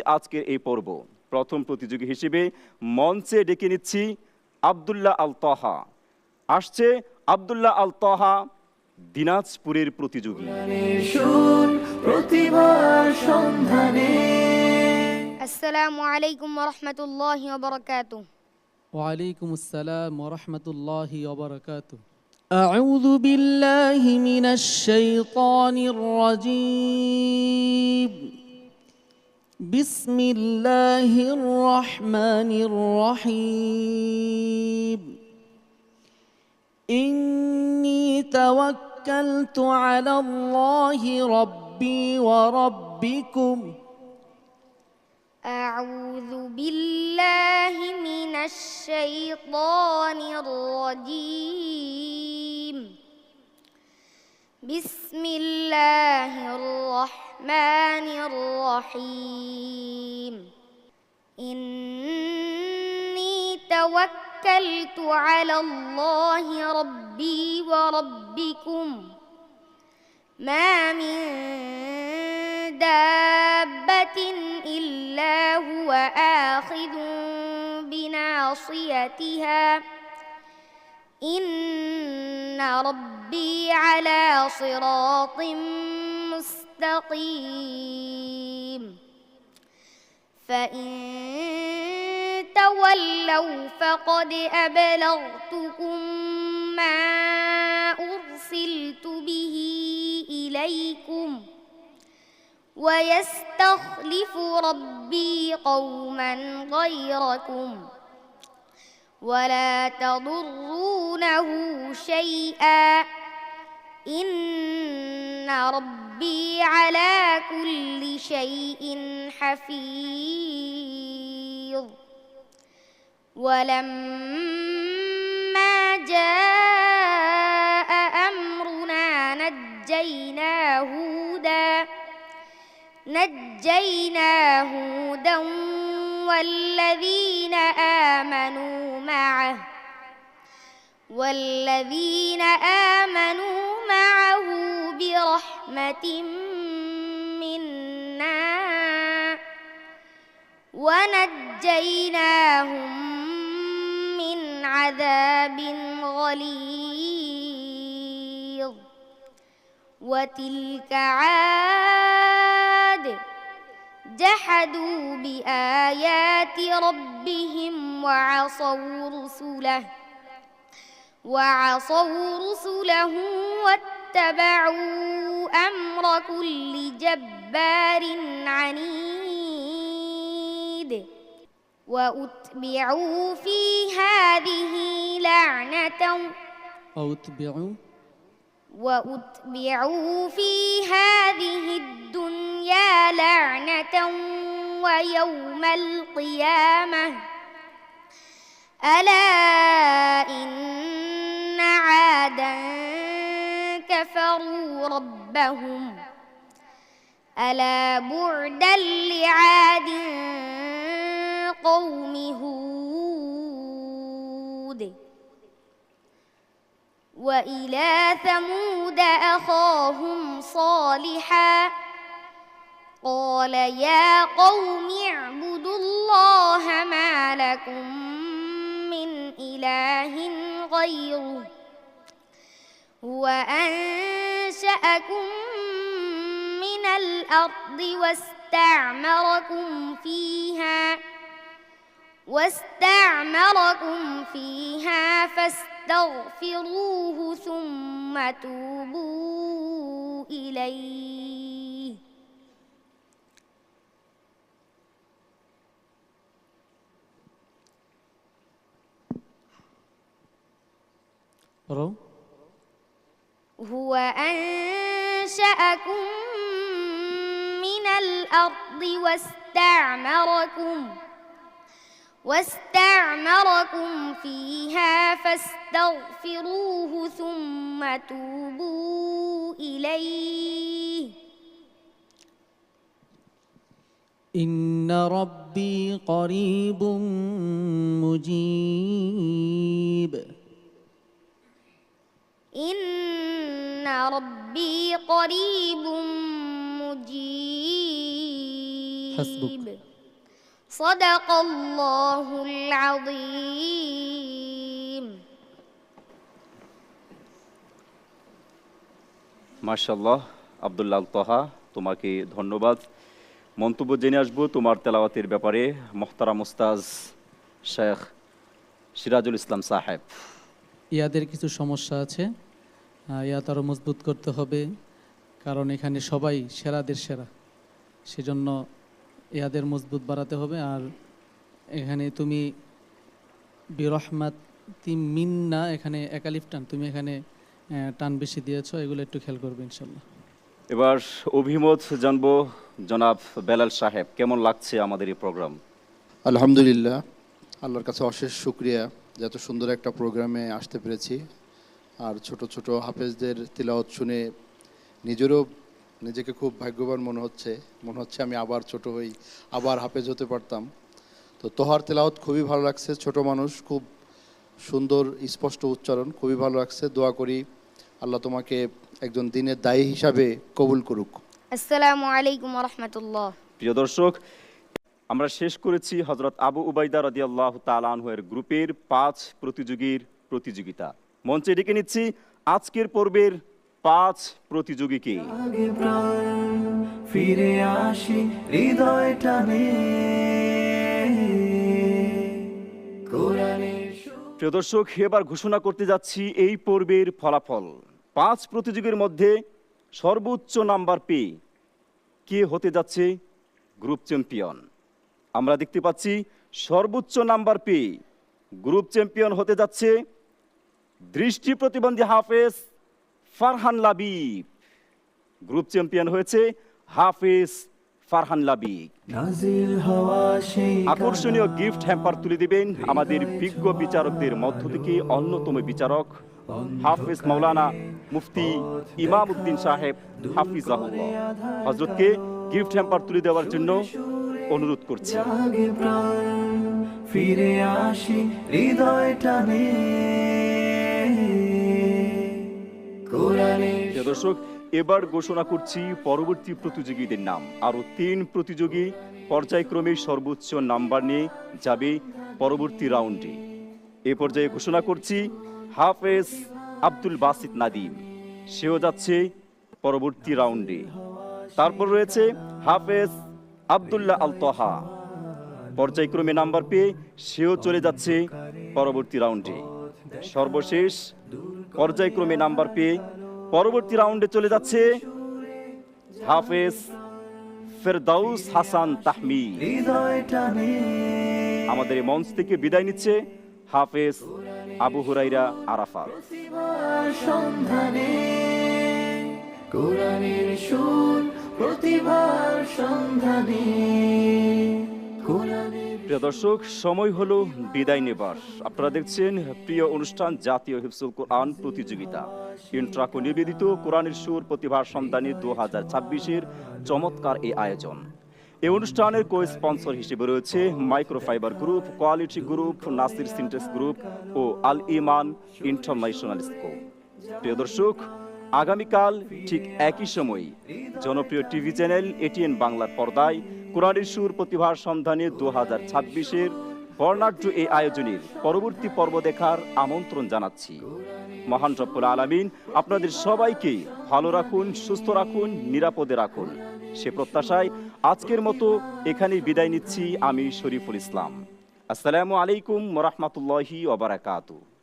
আজকের এই পর্ব। প্রথম প্রতিযোগী হিসেবে মঞ্চে ডেকে নিচ্ছি আব্দুল্লাহ আল তাহা। আসছে আব্দুল্লাহ আল তাহা, দিনাজপুরের প্রতিযোগী। আসসালামু আলাইকুম ওয়া রাহমাতুল্লাহি ওয়া বারাকাতুহু। وعليكم السلام ورحمة الله وبركاته. أعوذ بالله من الشيطان الرجيم. بسم الله الرحمن الرحيم. إني توكلت على الله ربي وربكم. أعوذ بالله من الشيطان الرجيم. بسم الله الرحمن الرحيم. إني توكلت على الله ربي وربكم. ما من دابة إلا هو آخذ بناصيتها. إن ربي على صراط مستقيم. فإن تولوا فقد أبلغتكم ما أرسلت به إليكم ويستخلف ربي قوما غيركم ولا تضرونه شيئا. إن ربي على كل شيء حفيظ. ولما جاء أمرنا نجينا هودا والذين آمنوا معه برحمة منا ونجيناهم من عذاب غليظ. وتلك عاد جحدوا بآيات ربهم وعصوا رسله واتبعوا أمر كل جبار عنيد. وأتبعوا في هذه الدنيا لعنة ويوم القيامة. ألا إن عادا كفروا ربهم. ألا بعدا لعاد قوم هود. وإلى ثمود أخاهم صالحا قال يا قوم اعبدوا الله ما لكم من إله غيره هو أنشأكم من الأرض واستعمركم فيها فاستغفروه ثم توبوا إليه. هو أنشأكم من الأرض واستعمركم فيها فاستغفروه ثم توبوا إليه. إن ربي قريب مجيب. إن ربي قريب مجيب. حسبك. صدق الله العظيم. মাশাআল্লাহ আব্দুল্লাহ আল তহা, তোমাকে ধন্যবাদ। মন্তব্য জেনে আসবো তোমার তেলাওয়াতের ব্যাপারে মোহতারাম উস্তাজ শেখ সিরাজুল ইসলাম সাহেব। ইয়াদের কিছু সমস্যা আছে, ইয়াদ আরও মজবুত করতে হবে, কারণ এখানে সবাই সেরাদের সেরা, সেজন্য ইয়াদের মজবুত বাড়াতে হবে। আর এখানে তুমি বিরহমাতি মিন্না, এখানে একালিফ টান, তুমি এখানে টান বেশি দিয়েছো, এগুলো একটু খেয়াল করবে ইনশাল্লাহ। এবার অভিমত জানবো জনাব বেলাল সাহেব, কেমন লাগছে আমাদের এই প্রোগ্রাম? আলহামদুলিল্লাহ, আল্লাহর কাছে অশেষ শুক্রিয়া যে এত সুন্দর একটা প্রোগ্রামে আসতে পেরেছি। আর ছোট ছোট হাফেজদের তিলাওয়াত শুনে নিজেকে খুব ভাগ্যবান মনে হচ্ছে আমি আবার ছোট হই, আবার হাফেজ হতে পারতাম। তো তোহার তেলাওয়াত খুবই ভালো লাগছে, ছোট মানুষ, খুব সুন্দর স্পষ্ট উচ্চারণ, খুবই ভালো লাগছে। দোয়া করি আল্লাহ তোমাকে একজন দিনের দায়ী হিসাবে কবুল করুক। আসসালামু আলাইকুম ওয়া রাহমাতুল্লাহ। প্রিয় দর্শক, আমরা শেষ করেছি হযরত আবু উবাইদা রাদিয়াল্লাহু তাআলা আনহু এর গ্রুপের 5 প্রতিযোগীর প্রতিযোগিতা। মঞ্চে ডেকে নিচ্ছি আজকের পর্বের 5 প্রতিযোগীকে। ফিরে আসি হৃদয় টানে কোরআনের। প্রিয় দর্শক, এবার ঘোষণা করতে যাচ্ছি এই পর্বের ফলাফল। 5 প্রতিযোগীর মধ্যে সর্বোচ্চ নাম্বার পেয়ে কে হতে যাচ্ছে গ্রুপ চ্যাম্পিয়ন? আমরা দেখতে পাচ্ছি সর্বোচ্চ নাম্বার পেয়ে গ্রুপ চ্যাম্পিয়ন হতে যাচ্ছে দৃষ্টি প্রতিবন্ধী হাফেজ ফারহান লাবিব। গ্রুপ চ্যাম্পিয়ন হয়েছে হাফেজ ফারহান লাবিব। নাজিল হওয়া সেই আকর্ষণীয় গিফট হ্যাম্পার তুলে দিবেন আমাদের বিজ্ঞ বিচারকদের মধ্য থেকে অন্যতম বিচারক হাফেজ মাওলানা মুফতি ইমাম উদ্দিন সাহেব হাফিজাহুল্লাহ। হযরতকে গিফট হ্যাম্পার তুলে দেওয়ার জন্য অনুরোধ করছি। জাগে প্রাণ, ফিরে আসি হৃদয় টানে কোরআনের। প্রিয় দর্শক, এবার ঘোষণা করছি পরবর্তী প্রতিযোগীদের নাম। আরো 3 প্রতিযোগী পর্যায়ক্রমে সর্বোচ্চ নাম্বার নিয়ে যাবে পরবর্তী রাউন্ডে। এ পর্যায়ে ঘোষণা করছি হাফেজ আব্দুল বাসিত নাদিম, সেও যাচ্ছে পরবর্তী রাউন্ডে। তারপর রয়েছে হাফেজ আব্দুল্লাহ আল তহা, পর্যায়ক্রমে নাম্বার পেয়ে সেও চলে যাচ্ছে পরবর্তী রাউন্ডে। সর্বশেষ পর্যায়ক্রমে নাম্বার পেয়ে পরবর্তী রাউন্ডে চলে যাচ্ছে হাফেজ ফেরদাউস হাসান তাহমিদ। হৃদয় টানে আমাদের এই মঞ্চ থেকে বিদায় নিচ্ছে হাফেজ আবু হুরাইরা আরাফাত। প্রতিভার সন্ধানে কোরআনের সুর, প্রতিভার সন্ধানে কোরআনের। প্রিয় দর্শক, সময় হলো বিদায় নেবার। আপনারা দেখছেন প্রিয় অনুষ্ঠান জাতীয় হিফজুল কোরআন প্রতিযোগিতা, ইন্ট্রাকো নিবেদিত কোরআনের সুর প্রতিভার সন্ধানে 2026-এর চমৎকার এই আয়োজন। এই অনুষ্ঠানের কো স্পন্সর হিসেবে রয়েছে Microfibre group, quality group, Nasir Syntex group ও আল ইমান ইন্টারন্যাশনাল স্কুল। প্রিয় দর্শক, আগামীকাল ঠিক একই সময় জনপ্রিয় টিভি চ্যানেল এটিএন বাংলার পর্দায় কোরআনের সুর প্রতিভার সন্ধানে 2026-এর বর্ণাঢ্য এই আয়োজনের পরবর্তী পর্ব দেখার আমন্ত্রণ জানাচ্ছি। মহান রব্বুল আলামিন আপনাদের সবাইকে ভালো রাখুন, সুস্থ রাখুন, নিরাপদে রাখুন, সে প্রত্যাশায় আজকের মতো এখানেই বিদায় নিচ্ছি আমি শরীফুল ইসলাম। আসসালামু আলাইকুম ওয়া রাহমাতুল্লাহি ওয়া বারাকাতুহু।